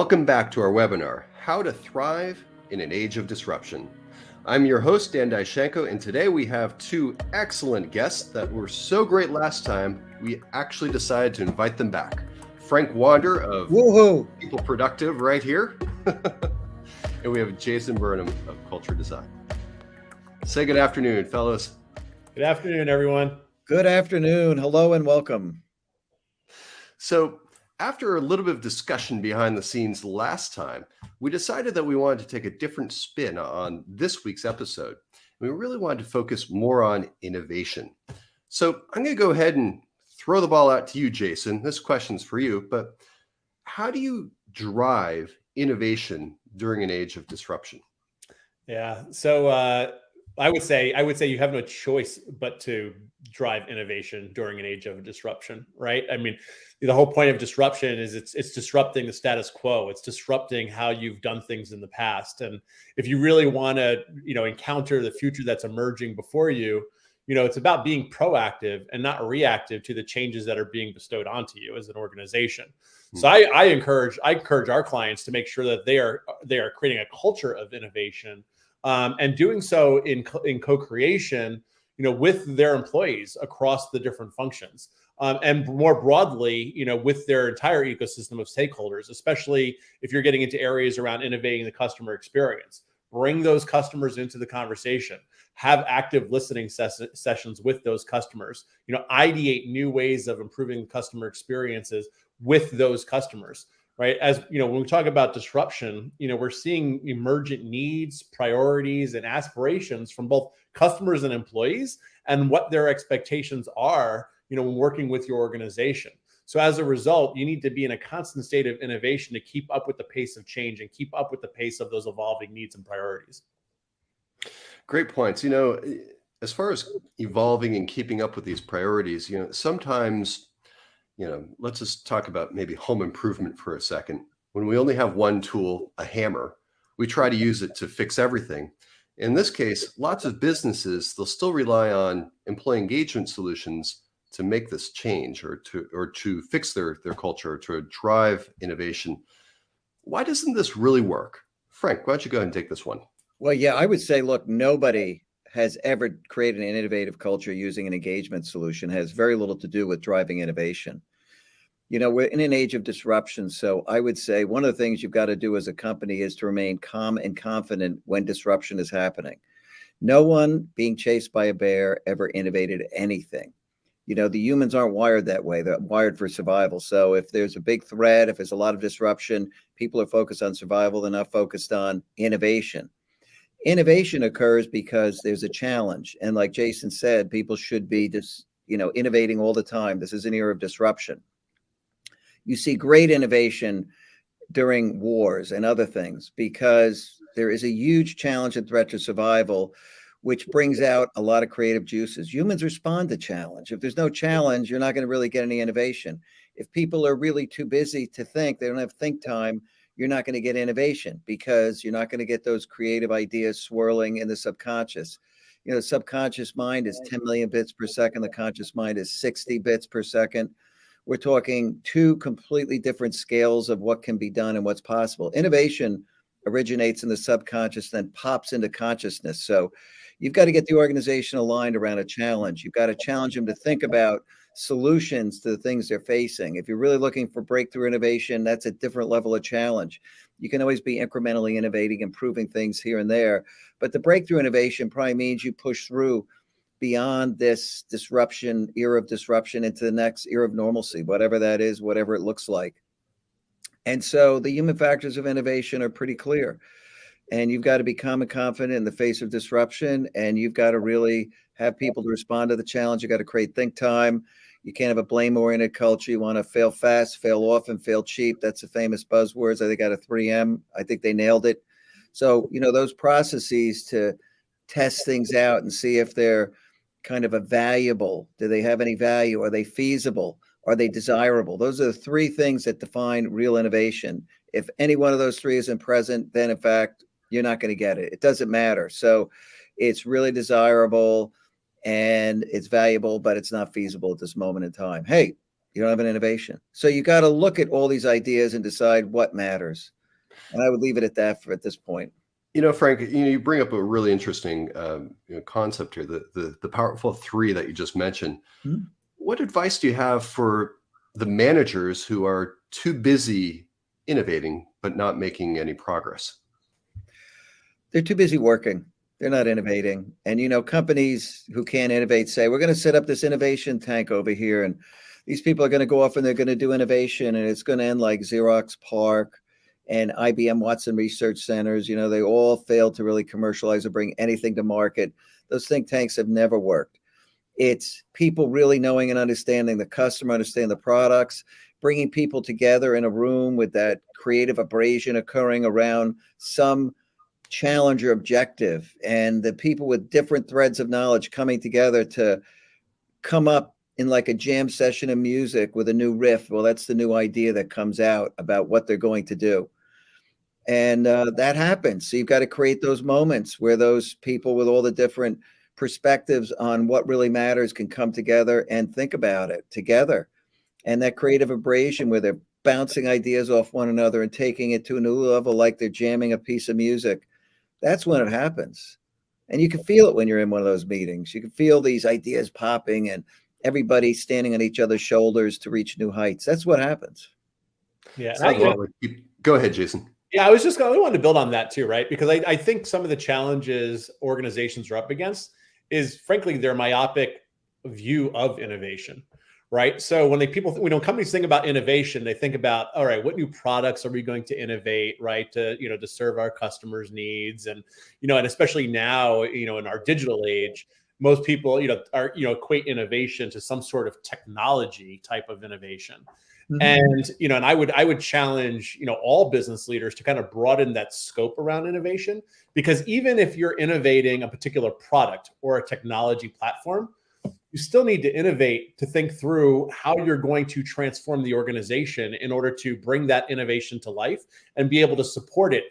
Welcome back to our webinar, How to Thrive in an Age of Disruption. I'm your host, Dan Dyshenko, and today we have two excellent guests that were so great last time, we actually decided to invite them back. Frank Wander of People Productive right here, and we have Jason Burnham of Culture Design. Say good afternoon, fellows. Good afternoon, everyone. Good afternoon. Hello and welcome. So after a little bit of discussion behind the scenes last time, we decided that we wanted to take a different spin on this week's episode. We really wanted to focus more on innovation. So I'm going to go ahead and throw the ball out to you, Jason. This question's for you, but how do you drive innovation during an age of disruption? Yeah. So I would say you have no choice but to drive innovation during an age of disruption, right? I mean, the whole point of disruption is it's disrupting the status quo. It's disrupting how you've done things in the past. And if you really want to, encounter the future that's emerging before you, it's about being proactive and not reactive to the changes that are being bestowed onto you as an organization. So I encourage our clients to make sure that they are creating a culture of innovation, and doing so in co-creation, with their employees across the different functions, and more broadly, with their entire ecosystem of stakeholders, especially if you're getting into areas around innovating the customer experience. Bring those customers into the conversation. Have active listening sessions with those customers. Ideate new ways of improving customer experiences with those customers. Right. As when we talk about disruption, we're seeing emergent needs, priorities, and aspirations from both customers and employees, and what their expectations are, when working with your organization. So as a result, you need to be in a constant state of innovation to keep up with the pace of change and keep up with the pace of those evolving needs and priorities. Great points. As far as evolving and keeping up with these priorities, sometimes let's just talk about maybe home improvement for a second. When we only have one tool, a hammer, we try to use it to fix everything. In this case, lots of businesses, they'll still rely on employee engagement solutions to make this change or to fix their culture, to drive innovation. Why doesn't this really work? Frank, why don't you go ahead and take this one? Well, yeah, I would say, look, nobody has ever created an innovative culture using an engagement solution. It has very little to do with driving innovation. We're in an age of disruption. So I would say one of the things you've got to do as a company is to remain calm and confident when disruption is happening. No one being chased by a bear ever innovated anything. The humans aren't wired that way. They're wired for survival. So if there's a big threat, if there's a lot of disruption, people are focused on survival. They're not focused on innovation. Innovation occurs because there's a challenge. And like Jason said, people should be just, innovating all the time. This is an era of disruption. You see great innovation during wars and other things because there is a huge challenge and threat to survival, which brings out a lot of creative juices. Humans respond to challenge. If there's no challenge, you're not going to really get any innovation. If people are really too busy to think, they don't have think time, you're not going to get innovation because you're not going to get those creative ideas swirling in the subconscious. The subconscious mind is 10 million bits per second. The conscious mind is 60 bits per second. We're talking two completely different scales of what can be done and what's possible. Innovation originates in the subconscious, then pops into consciousness. So you've got to get the organization aligned around a challenge. You've got to challenge them to think about solutions to the things they're facing. If you're really looking for breakthrough innovation, that's a different level of challenge. You can always be incrementally innovating, improving things here and there. But the breakthrough innovation probably means you push through beyond this era of disruption into the next era of normalcy, whatever that is, whatever it looks like. And so the human factors of innovation are pretty clear. And you've got to be calm and confident in the face of disruption. And you've got to really have people to respond to the challenge. You got to create think time. You can't have a blame-oriented culture. You want to fail fast, fail often, fail cheap. That's the famous buzzwords. I think out of 3M, I think they nailed it. So, those processes to test things out and see if they're kind of a valuable, do they have any value? Are they feasible? Are they desirable? Those are the three things that define real innovation. If any one of those three isn't present, then in fact, you're not going to get it. It doesn't matter. So it's really desirable and it's valuable, but it's not feasible at this moment in time. Hey, you don't have an innovation. So you got to look at all these ideas and decide what matters. And I would leave it at that at this point. Frank, you bring up a really interesting concept here, the powerful three that you just mentioned. Hmm? What advice do you have for the managers who are too busy innovating but not making any progress? They're too busy working. They're not innovating. And companies who can't innovate say, we're going to set up this innovation tank over here, and these people are going to go off and they're going to do innovation, and it's going to end like Xerox PARC and IBM Watson Research Centers. They all failed to really commercialize or bring anything to market. Those think tanks have never worked. It's people really knowing and understanding the customer, understanding the products, bringing people together in a room with that creative abrasion occurring around some challenge or objective, and the people with different threads of knowledge coming together to come up in like a jam session of music with a new riff. Well, that's the new idea that comes out about what they're going to do. And that happens. So you've got to create those moments where those people with all the different perspectives on what really matters can come together and think about it together. And that creative abrasion where they're bouncing ideas off one another and taking it to a new level, like they're jamming a piece of music. That's when it happens. And you can feel it when you're in one of those meetings. You can feel these ideas popping and everybody standing on each other's shoulders to reach new heights. That's what happens. Yeah. Go ahead, Jason. Yeah, I wanted to build on that too, right? Because I think some of the challenges organizations are up against is, frankly, their myopic view of innovation, right? So when companies think about innovation, they think about, all right, what new products are we going to innovate, right? To serve our customers' needs. And especially now, in our digital age, most people, equate innovation to some sort of technology type of innovation. Mm-hmm. And I would challenge, all business leaders to kind of broaden that scope around innovation, because even if you're innovating a particular product or a technology platform, you still need to innovate to think through how you're going to transform the organization in order to bring that innovation to life and be able to support it,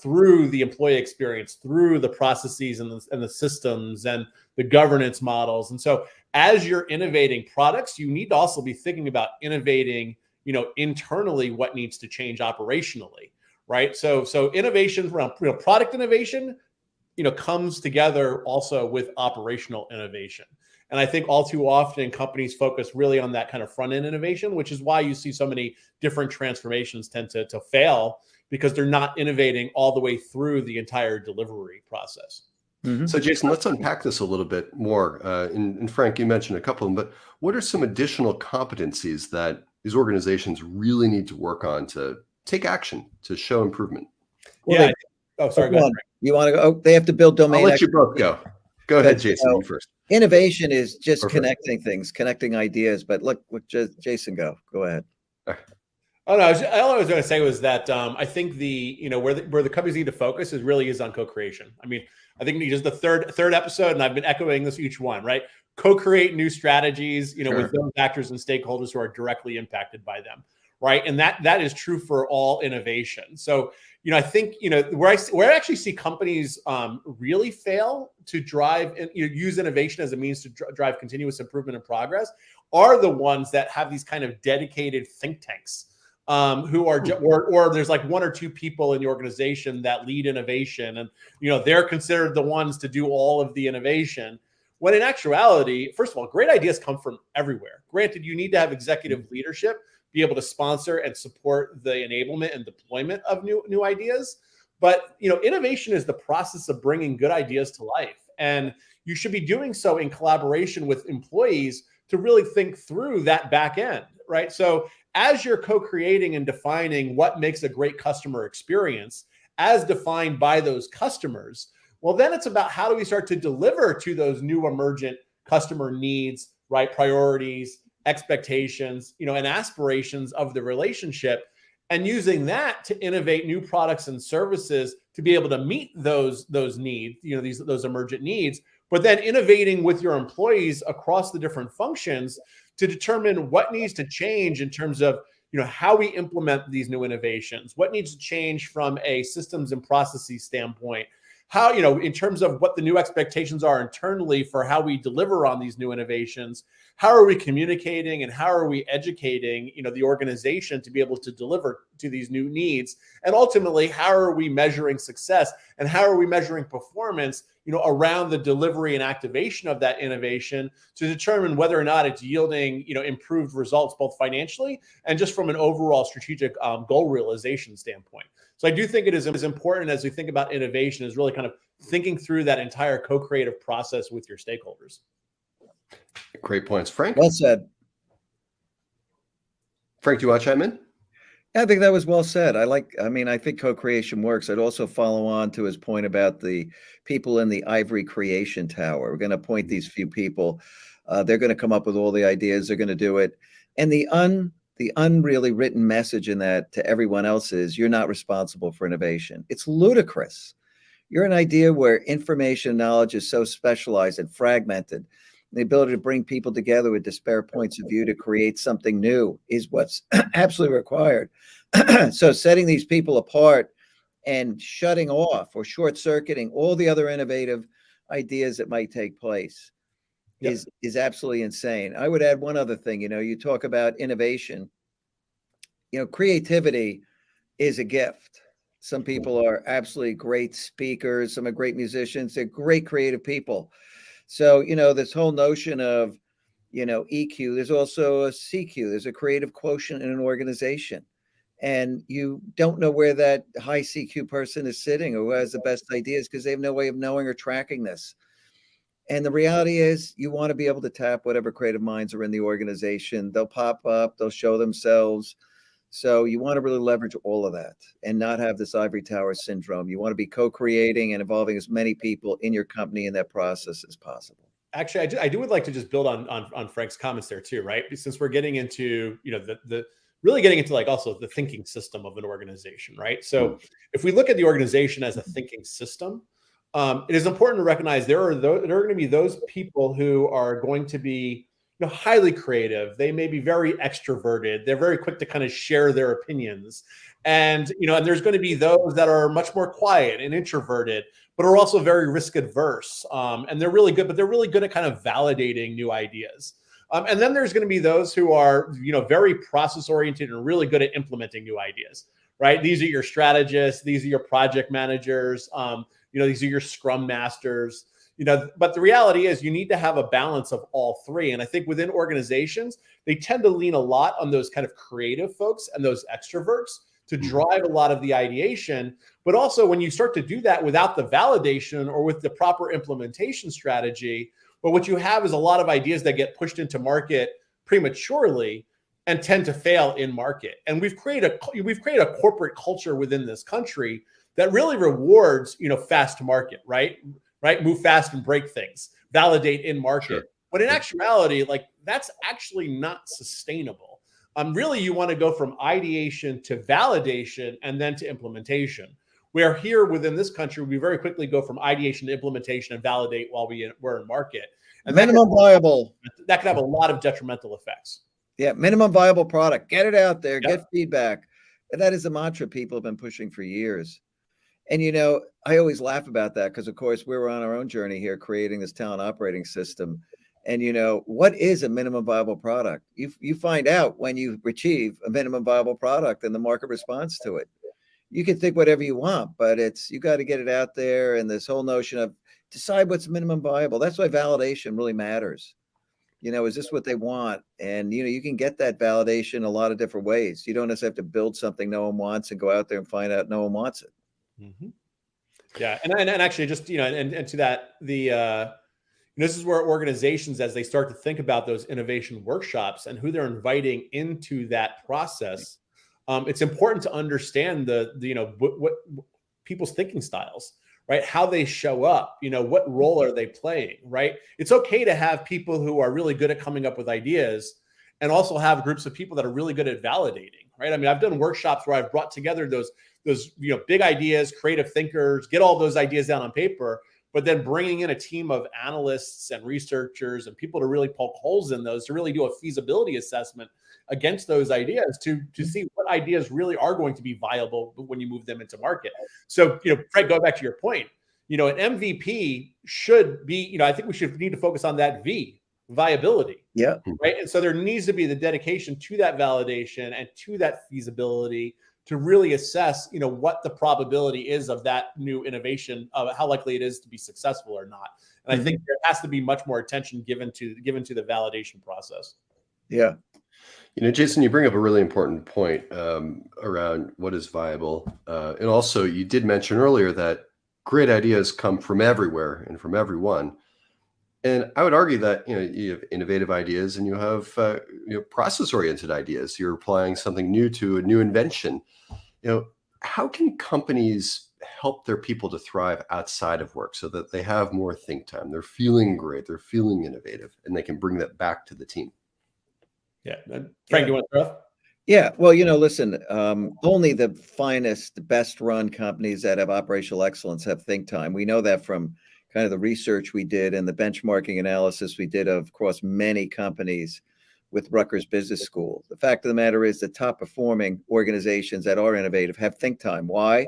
through the employee experience, through the processes and the systems and the governance models. And so as you're innovating products, you need to also be thinking about innovating, internally what needs to change operationally, right? So innovation around product innovation, comes together also with operational innovation. And I think all too often companies focus really on that kind of front end innovation, which is why you see so many different transformations tend to fail, because they're not innovating all the way through the entire delivery process. Mm-hmm. So Jason, let's unpack this a little bit more. And Frank, you mentioned a couple of them, but what are some additional competencies that these organizations really need to work on to take action, to show improvement? Well, sorry. Go ahead. You want to go? Oh, they have to build domain. I'll let you both go. Go ahead, Jason. You first. Innovation is just connecting things, connecting ideas. But look, Jason, go ahead. Oh no! All I was going to say was that I think where the companies need to focus is on co-creation. I mean, I think just the third episode, and I've been echoing this each one, right? Co-create new strategies, with those actors and stakeholders who are directly impacted by them, right? And that is true for all innovation. So, I think where I actually see companies really fail to drive and use innovation as a means to drive continuous improvement and progress are the ones that have these kind of dedicated think tanks. Who are or there's like one or two people in the organization that lead innovation, and they're considered the ones to do all of the innovation, when in actuality, first of all, great ideas come from everywhere. Granted, you need to have executive leadership be able to sponsor and support the enablement and deployment of new ideas, but innovation is the process of bringing good ideas to life, and you should be doing so in collaboration with employees to really think through that back end, right? So as you're co-creating and defining what makes a great customer experience as defined by those customers, well, then it's about how do we start to deliver to those new emergent customer needs, right? Priorities, expectations, and aspirations of the relationship, and using that to innovate new products and services to be able to meet those needs, those emergent needs, but then innovating with your employees across the different functions to determine what needs to change in terms of how we implement these new innovations, what needs to change from a systems and processes standpoint, how, in terms of what the new expectations are internally for how we deliver on these new innovations, how are we communicating and how are we educating, the organization to be able to deliver to these new needs? And ultimately, how are we measuring success and how are we measuring performance, around the delivery and activation of that innovation to determine whether or not it's yielding, improved results, both financially and just from an overall strategic goal realization standpoint. So I do think it is as important as we think about innovation is really kind of thinking through that entire co-creative process with your stakeholders. Great points. Frank? Well said. Frank, do you want to chime in? I think that was well said. I think co-creation works. I'd also follow on to his point about the people in the ivory creation tower. We're going to appoint these few people. They're going to come up with all the ideas. They're going to do it. And the unreally written message in that to everyone else is you're not responsible for innovation. It's ludicrous. You're an idea where information and knowledge is so specialized and fragmented. The ability to bring people together with disparate points of view to create something new is what's absolutely required. So setting these people apart and shutting off or short-circuiting all the other innovative ideas that might take place is absolutely insane. I would add one other thing. You talk about innovation. Creativity is a gift. Some people are absolutely great speakers. Some are great musicians. They're great creative people. So, this whole notion of, EQ, there's also a CQ, there's a creative quotient in an organization. And you don't know where that high CQ person is sitting or who has the best ideas because they have no way of knowing or tracking this. And the reality is you want to be able to tap whatever creative minds are in the organization. They'll pop up, they'll show themselves. So you want to really leverage all of that and not have this ivory tower syndrome. You want to be co-creating and involving as many people in your company in that process as possible. Actually, I would like to just build on Frank's comments there too, right? Since we're getting into, the really getting into like also the thinking system of an organization, right? So if we look at the organization as a thinking system, it is important to recognize there are going to be those people who are going to be highly creative. They may be very extroverted. They're very quick to kind of share their opinions. And, and there's going to be those that are much more quiet and introverted, but are also very risk adverse. And they're really good, but they're really good at kind of validating new ideas. And then there's going to be those who are, very process oriented and really good at implementing new ideas, right? These are your strategists. These are your project managers. These are your scrum masters. But the reality is you need to have a balance of all three. And I think within organizations, they tend to lean a lot on those kind of creative folks and those extroverts to drive a lot of the ideation. But also when you start to do that without the validation or with the proper implementation strategy, well, what you have is a lot of ideas that get pushed into market prematurely and tend to fail in market. And we've created a corporate culture within this country that really rewards, fast to market, right? Move fast and break things, validate in market. Sure. But in actuality, that's actually not sustainable. Really, you want to go from ideation to validation and then to implementation. Where here within this country, we very quickly go from ideation to implementation and validate while we're in market. And minimum viable. That could have a lot of detrimental effects. Yeah, minimum viable product. Get it out there, get feedback. And that is a mantra people have been pushing for years. And, I always laugh about that because, of course, we were on our own journey here creating this talent operating system. And, what is a minimum viable product? You find out when you achieve a minimum viable product and the market responds to it. You can think whatever you want, but you got to get it out there. And this whole notion of decide what's minimum viable. That's why validation really matters. Is this what they want? And, you can get that validation a lot of different ways. You don't necessarily have to build something no one wants and go out there and find out no one wants it. Mm-hmm. Yeah. And actually just, and to that, this is where organizations, as they start to think about those innovation workshops and who they're inviting into that process, it's important to understand what people's thinking styles, right? How they show up, what role are they playing, right? It's okay to have people who are really good at coming up with ideas and also have groups of people that are really good at validating, right? I mean, I've done workshops where I've brought together those big ideas, creative thinkers, get all those ideas down on paper, but then bringing in a team of analysts and researchers and people to really poke holes in those, to really do a feasibility assessment against those ideas to see what ideas really are going to be viable when you move them into market. So, Fred, go back to your point, an MVP should be, I think we should need to focus on that viability. Yeah. Right. And so there needs to be the dedication to that validation and to that feasibility to really assess, what the probability is of that new innovation, of how likely it is to be successful or not. And I think there has to be much more attention given to the validation process. Yeah. Jason, you bring up a really important point around what is viable. And also, you did mention earlier that great ideas come from everywhere and from everyone. And I would argue that, you have innovative ideas and you have process-oriented ideas. You're applying something new to a new invention. How can companies help their people to thrive outside of work so that they have more think time? They're feeling great, they're feeling innovative, and they can bring that back to the team. Yeah. Frank, you want to throw? Yeah. Well, listen, only the finest, the best run companies that have operational excellence have think time. We know that from kind of the research we did and the benchmarking analysis we did of across many companies with Rutgers Business School. The fact of the matter is the top performing organizations that are innovative have think time. Why?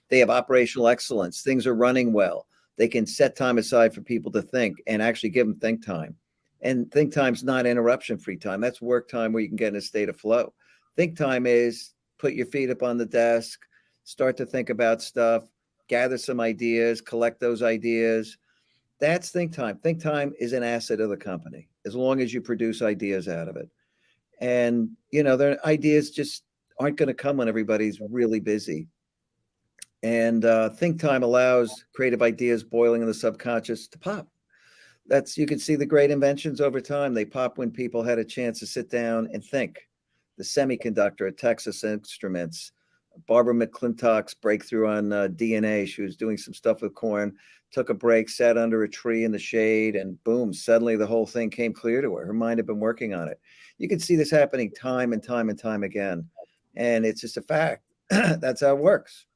They have operational excellence. Things are running well. They can set time aside for people to think and actually give them think time. And think time's not interruption-free time. That's work time where you can get in a state of flow. Think time is put your feet up on the desk, start to think about stuff, gather some ideas, collect those ideas. That's think time. Think time is an asset of the company, as long as you produce ideas out of it. And, their ideas just aren't going to come when everybody's really busy. And think time allows creative ideas boiling in the subconscious to pop. You can see the great inventions over time. They pop when people had a chance to sit down and think. The semiconductor at Texas Instruments, Barbara McClintock's breakthrough on DNA. She was doing some stuff with corn, took a break, sat under a tree in the shade, and boom, suddenly the whole thing came clear to her. Her mind had been working on it. You can see this happening time and time and time again. And it's just a fact. That's how it works.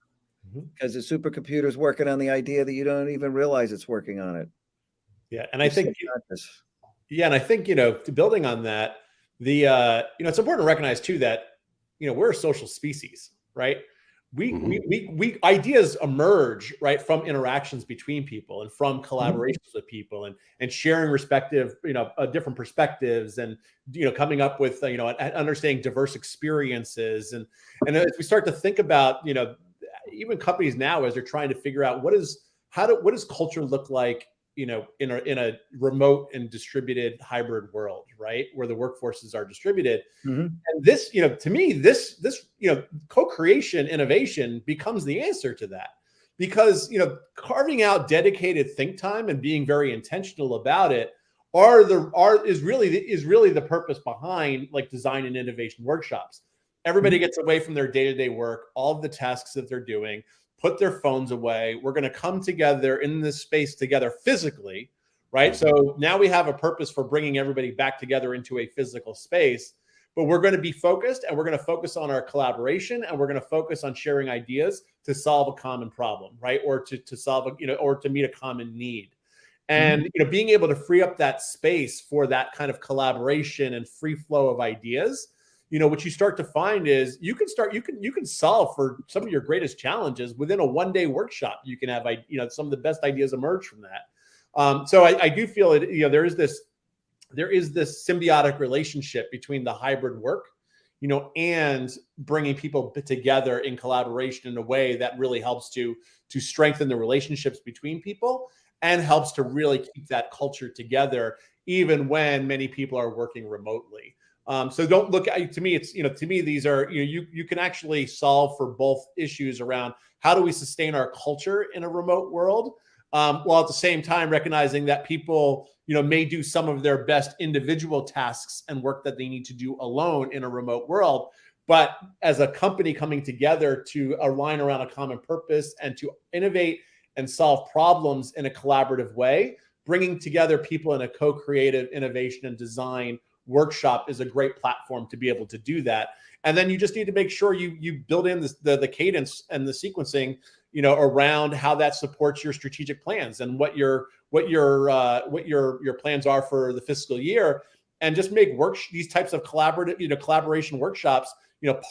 Because the supercomputer's working on the idea that you don't even realize it's working on it. Yeah. And I think, building on that, it's important to recognize too that, we're a social species, right? We ideas emerge, right, from interactions between people and from collaborations with people and sharing respective, different perspectives and, coming up with, understanding diverse experiences. And as we start to think about, even companies now, as they're trying to figure out what does culture look like, in a remote and distributed hybrid world, right, where the workforces are distributed. And this, to me, this co-creation innovation becomes the answer to that, because carving out dedicated think time and being very intentional about it is really the purpose behind like design and innovation workshops. Everybody gets away from their day-to-day work, all of the tasks that they're doing, put their phones away. We're going to come together in this space together physically, right? So now we have a purpose for bringing everybody back together into a physical space, but we're going to be focused, and we're going to focus on our collaboration, and we're going to focus on sharing ideas to solve a common problem, right? Or to solve or to meet a common need. And being able to free up that space for that kind of collaboration and free flow of ideas, what you start to find is you can solve for some of your greatest challenges within a one-day workshop. You can have, some of the best ideas emerge from that. So I do feel it, there is this symbiotic relationship between the hybrid work, and bringing people together in collaboration in a way that really helps to strengthen the relationships between people and helps to really keep that culture together, even when many people are working remotely. So don't look at, to me, these are, you can actually solve for both issues around how do we sustain our culture in a remote world, while at the same time recognizing that people, may do some of their best individual tasks and work that they need to do alone in a remote world. But as a company coming together to align around a common purpose and to innovate and solve problems in a collaborative way, bringing together people in a co-creative innovation and design workshop is a great platform to be able to do that. And then you just need to make sure you build in the cadence and the sequencing, around how that supports your strategic plans and what your plans are for the fiscal year, and just make these types of collaboration workshops,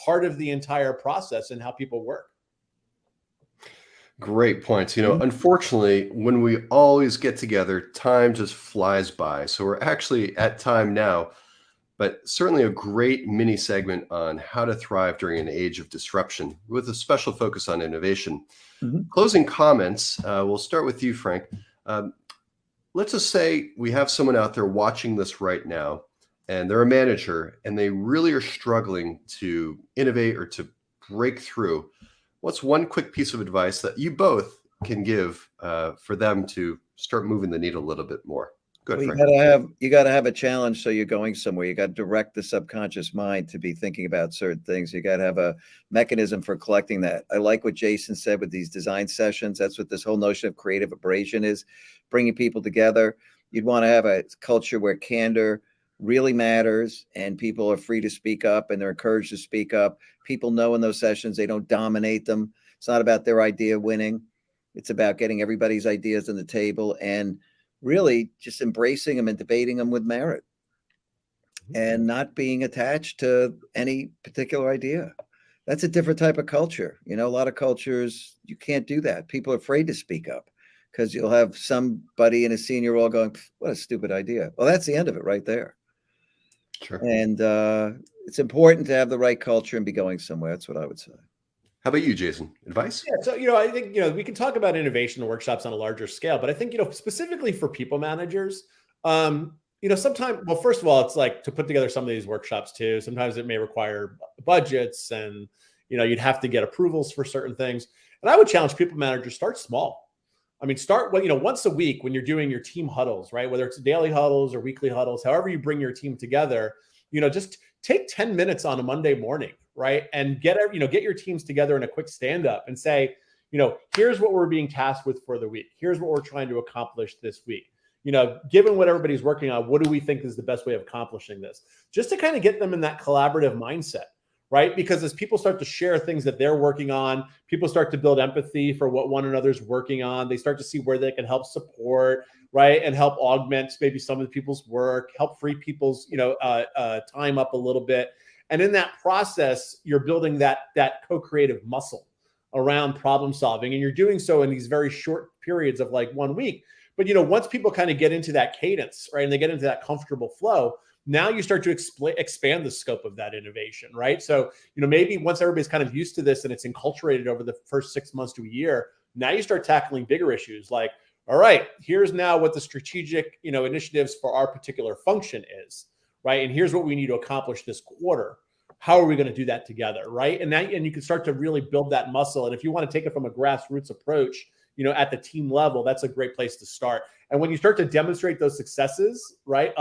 part of the entire process and how people work. Great points. Mhm. Unfortunately, when we always get together, time just flies by. So we're actually at time now, but certainly a great mini segment on how to thrive during an age of disruption with a special focus on innovation. Mhm. Closing comments, we'll start with you, Frank. Um, let's just say we have someone out there watching this right now, and they're a manager and they really are struggling to innovate or to break through. What's one quick piece of advice that you both can give for them to start moving the needle a little bit more? Good, Well, Frank. you gotta have a challenge so you're going somewhere. You got to direct the subconscious mind to be thinking about certain things. You got to have a mechanism for collecting that. I like what Jason said with these design sessions. That's what this whole notion of creative abrasion is, bringing people together. You'd want to have a culture where candor really matters and people are free to speak up and they're encouraged to speak up. People know in those sessions they don't dominate them. It's not about their idea winning. It's about getting everybody's ideas on the table and really just embracing them and debating them with merit and not being attached to any particular idea. That's a different type of culture. A lot of cultures, you can't do that. People are afraid to speak up because you'll have somebody in a senior role going, what a stupid idea. Well, that's the end of it right there. Sure. And it's important to have the right culture and be going somewhere. That's what I would say. How about you, Jason? Advice? Yeah, so I think we can talk about innovation workshops on a larger scale, but I think specifically for people managers, sometimes, well, first of all, it's like to put together some of these workshops too. Sometimes it may require budgets, and you'd have to get approvals for certain things. And I would challenge people managers, start small. I mean, start once a week when you're doing your team huddles, right? Whether it's daily huddles or weekly huddles, however you bring your team together, just take 10 minutes on a Monday morning, right? And get your teams together in a quick stand up and say, here's what we're being tasked with for the week. Here's what we're trying to accomplish this week. Given what everybody's working on, what do we think is the best way of accomplishing this? Just to kind of get them in that collaborative mindset, right? Because as people start to share things that they're working on, people start to build empathy for what one another's working on. They start to see where they can help support, right? And help augment maybe some of the people's work, help free people's, time up a little bit. And in that process, you're building that co-creative muscle around problem solving. And you're doing so in these very short periods of like 1 week. But, once people kind of get into that cadence, right, and they get into that comfortable flow, now you start to expand the scope of that innovation, right? So, maybe once everybody's kind of used to this and it's inculturated over the first 6 months to a year, now you start tackling bigger issues like, all right, here's now what the strategic, initiatives for our particular function is, right? And here's what we need to accomplish this quarter. How are we going to do that together, right? And you can start to really build that muscle. And if you want to take it from a grassroots approach, at the team level, that's a great place to start. And when you start to demonstrate those successes, right,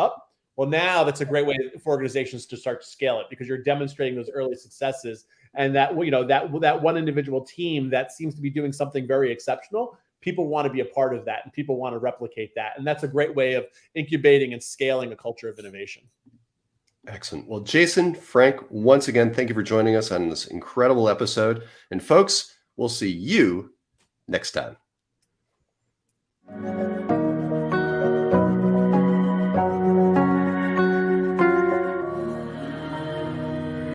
well, now that's a great way for organizations to start to scale it because you're demonstrating those early successes. And that, that one individual team that seems to be doing something very exceptional, people want to be a part of that and people want to replicate that. And that's a great way of incubating and scaling a culture of innovation. Excellent. Well, Jason, Frank, once again, thank you for joining us on this incredible episode. And folks, we'll see you next time.